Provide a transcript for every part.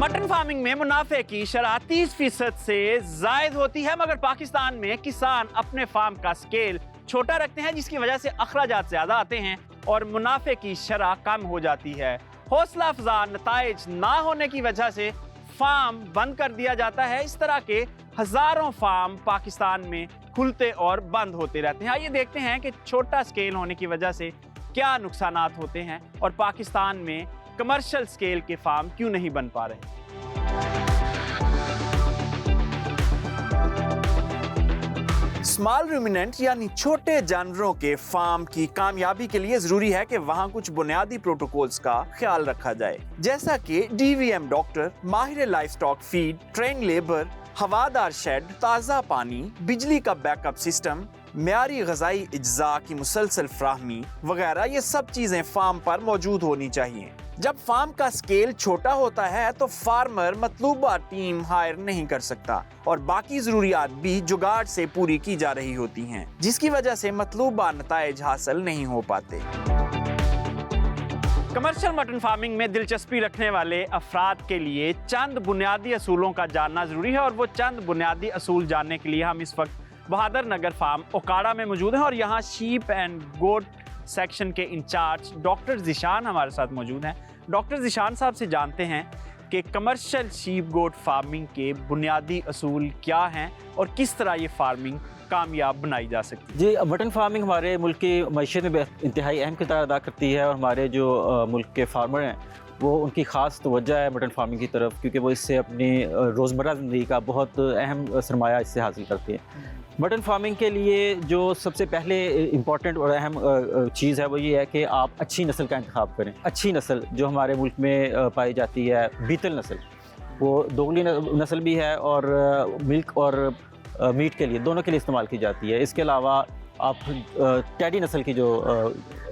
Mutton farming में मुनाफे की शरह 30% से जायद होती है, मगर पाकिस्तान में किसान अपने फार्म का स्केल छोटा रखते हैं, जिसकी वजह से अखराजात ज्यादा आते हैं और मुनाफे की शरह कम हो जाती है। हौसला अफजा नताइज ना होने की वजह से फार्म बंद कर दिया जाता है। इस तरह के हजारों फार्म पाकिस्तान में खुलते और बंद होते रहते हैं। आइए देखते हैं कि छोटा स्केल होने की वजह से क्या नुकसानात होते हैं और पाकिस्तान में कमर्शियल स्केल के फार्म क्यों नहीं बन पा रहे। स्मॉल रूमिनेंट यानी छोटे जानवरों के फार्म की कामयाबी के लिए जरूरी है कि वहां कुछ बुनियादी प्रोटोकॉल्स का ख्याल रखा जाए, जैसा कि डीवीएम डॉक्टर, माहिर life stock feed, train labour, हवादार शेड, ताज़ा पानी, बिजली का बैकअप सिस्टम, म्यारी ग़िज़ाई इज्जा की मुसलसल फ्राहमी वगैरह। ये सब चीज़ें फार्म पर मौजूद होनी चाहिए। जब फार्म का स्केल छोटा होता है तो फार्मर मतलूबा टीम हायर नहीं कर सकता और बाकी ज़रूरियात भी जुगाड़ से पूरी की जा रही होती हैं, जिसकी वजह से मतलूबा नताइज हासिल नहीं हो पाते। कमर्शियल मटन फार्मिंग में दिलचस्पी रखने वाले अफराद के लिए चंद बुनियादी असूलों का जानना ज़रूरी है, और वो चंद बुनियादी असूल जानने के लिए हम इस वक्त बहादुर नगर फार्म ओकाड़ा में मौजूद हैं और यहाँ शीप एंड गोट सेक्शन के इंचार्ज डॉक्टर ज़ीशान हमारे साथ मौजूद हैं। डॉक्टर ज़ीशान साहब से जानते हैं कि कमर्शियल शीप गोट फार्मिंग के बुनियादी असूल क्या हैं और किस तरह ये फार्मिंग कामयाब बनाई जा सकती है। जी, मटन फार्मिंग हमारे मुल्क की मईशत में इंतहाई अहम किरदार अदा करती है और हमारे जो मुल्क के फार्मर हैं वो उनकी ख़ास तवज्जो है मटन फार्मिंग की तरफ, क्योंकि वो इससे अपनी रोज़मर्रा ज़िंदगी का बहुत अहम सरमाया इससे हासिल करते हैं। मटन फार्मिंग के लिए जो सबसे पहले इम्पॉर्टेंट और अहम चीज़ है वो ये है कि आप अच्छी नस्ल का इंतखाब करें। अच्छी नस्ल जो हमारे मुल्क में पाई जाती है बीतल नस्ल, वो दोगली नस्ल भी है और मिल्क और मीट के लिए दोनों के लिए इस्तेमाल की जाती है। इसके अलावा आप टेडी नस्ल की जो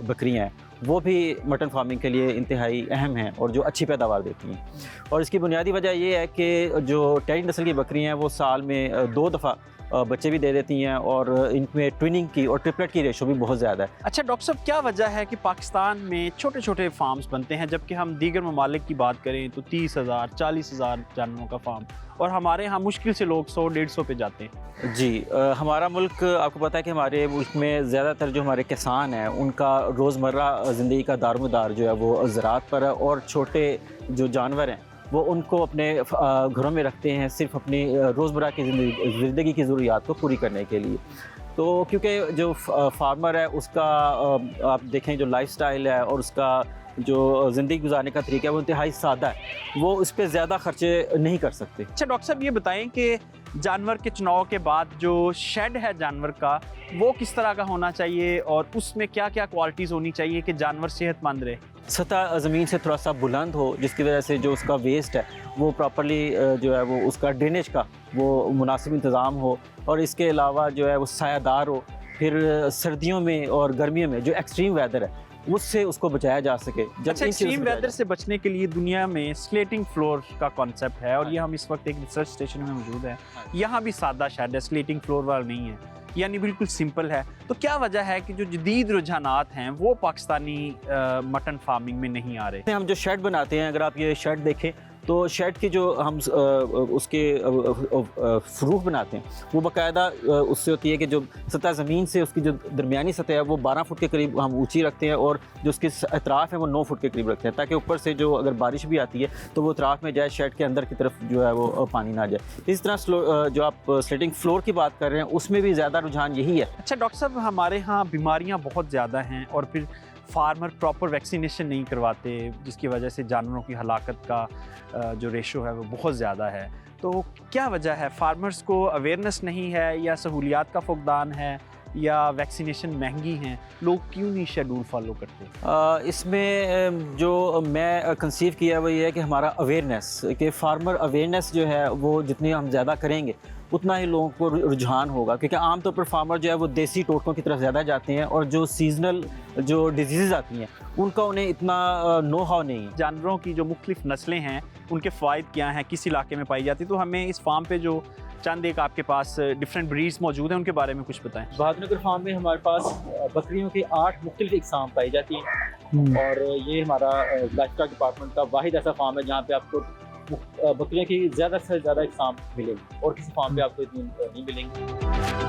बकरियाँ हैं वो भी मटन फार्मिंग के लिए इंतहाई अहम हैं और जो अच्छी पैदावार देती हैं। और इसकी बुनियादी वजह ये है कि जो टेडी नस्ल की बकरियाँ हैं वो साल में 2 दफ़ा बच्चे भी दे देती हैं और इनमें ट्विनिंग की और ट्रिपलेट की रेशो भी बहुत ज़्यादा है। अच्छा डॉक्टर साहब, क्या वजह है कि पाकिस्तान में छोटे छोटे फार्म्स बनते हैं, जबकि हम दीगर ममालिक की बात करें तो 30,000 40,000 जानवरों का फार्म, और हमारे यहाँ मुश्किल से लोग 100-150 पे जाते हैं। जी, हमारा मुल्क, आपको पता है कि हमारे मुल्क में ज़्यादातर जो हमारे किसान हैं उनका रोज़मर्रा ज़िंदगी का दारोमदार जो है वो ज़राअत पर है, और छोटे जो जानवर हैं वो उनको अपने घरों में रखते हैं सिर्फ अपनी रोज़मर्रा की ज़िंदगी की ज़रूरियात को पूरी करने के लिए। तो क्योंकि जो फार्मर है उसका आप देखें जो लाइफस्टाइल है और उसका जो ज़िंदगी गुजारने का तरीका है वो इंतहाई सादा है, वो इस पर ज़्यादा खर्चे नहीं कर सकते। अच्छा डॉक्टर साहब, ये बताएं कि जानवर के चुनाव के बाद जो शेड है जानवर का वो किस तरह का होना चाहिए और उसमें क्या क्या क्वालिटीज़ होनी चाहिए कि जानवर सेहतमंद रहे। सतह ज़मीन से थोड़ा सा बुलंद हो, जिसकी वजह से जो उसका वेस्ट है वो प्रॉपर्ली जो है वो उसका ड्रेनेज का वो मुनासिब इंतज़ाम हो, और इसके अलावा जो है वो सायादार हो। फिर सर्दियों में और गर्मियों में जो एक्सट्रीम वेदर है उससे उसको बचाया जा सके। अच्छा, एक्सट्रीम वेदर से बचने के लिए दुनिया में स्लेटिंग फ्लोर का कॉन्सेप्ट है, और ये हम इस वक्त एक रिसर्च स्टेशन में मौजूद है। यहाँ भी सादा शेड है, स्लेटिंग फ्लोर वाला नहीं है, यानी बिल्कुल सिंपल है। तो क्या वजह है कि जो जदीद रुझानात हैं वो पाकिस्तानी मटन फार्मिंग में नहीं आ रहे। हम जो शेड बनाते हैं, अगर आप ये शेड देखें तो शेड की जो हम उसके फ्रूफ बनाते हैं वो बाकायदा उससे होती है कि जो सतह ज़मीन से उसकी जो दरमियानी सतह है वो 12 फुट के करीब हम ऊंची रखते हैं, और जो उसके अतराफ़ है वो 9 फुट के करीब रखते हैं, ताकि ऊपर से जो अगर बारिश भी आती है तो वो अतराफ़ में जाए, शेड के अंदर की तरफ जो है वो पानी ना जाए। इस तरह जो आप स्लेटिंग फ्लोर की बात कर रहे हैं उसमें भी ज़्यादा रुझान यही है। अच्छा डॉक्टर साहब, हमारे यहाँ बीमारियाँ बहुत ज़्यादा हैं और फिर फार्मर प्रॉपर वैक्सीनेशन नहीं करवाते, जिसकी वजह से जानवरों की हलाकत का जो रेशो है वो बहुत ज़्यादा है। तो क्या वजह है? फार्मर्स को अवेयरनेस नहीं है, या सहूलियात का फुकदान है, या वैक्सीनेशन महंगी हैं? लोग क्यों नहीं शेड्यूल फॉलो करते? इसमें जो मैं कंसीव किया वो ये है कि हमारा अवेयरनेस, कि फार्मर अवेयरनेस जो है वो जितनी हम ज़्यादा करेंगे उतना ही लोगों को रुझान होगा, क्योंकि आमतौर पर फार्मर जो है वो देसी टोटकों की तरफ ज़्यादा जाते हैं, और जो सीजनल जो डिजीज़ आती हैं उनका उन्हें इतना नो हाउ नहीं है। जानवरों की जो मुख्तलिफ नस्लें हैं उनके फ़ायदे क्या हैं, किस इलाके में पाई जाती, तो हमें इस फार्म पे जो चंद एक आपके पास डिफरेंट ब्रीड्स मौजूद हैं उनके बारे में कुछ बताएं। बहादुर नगर फार्म में हमारे पास बकरियों की 8 मुख्तलिफ इकसाम पाई जाती हैं, और ये हमारा लाइफ स्टॉक डिपार्टमेंट का वाहिद ऐसा फार्म है जहाँ पे आपको बकरियों की ज़्यादा से ज़्यादा इकसाम मिलेंगी और किसी फार्म पे आपको इतनी नहीं मिलेंगी।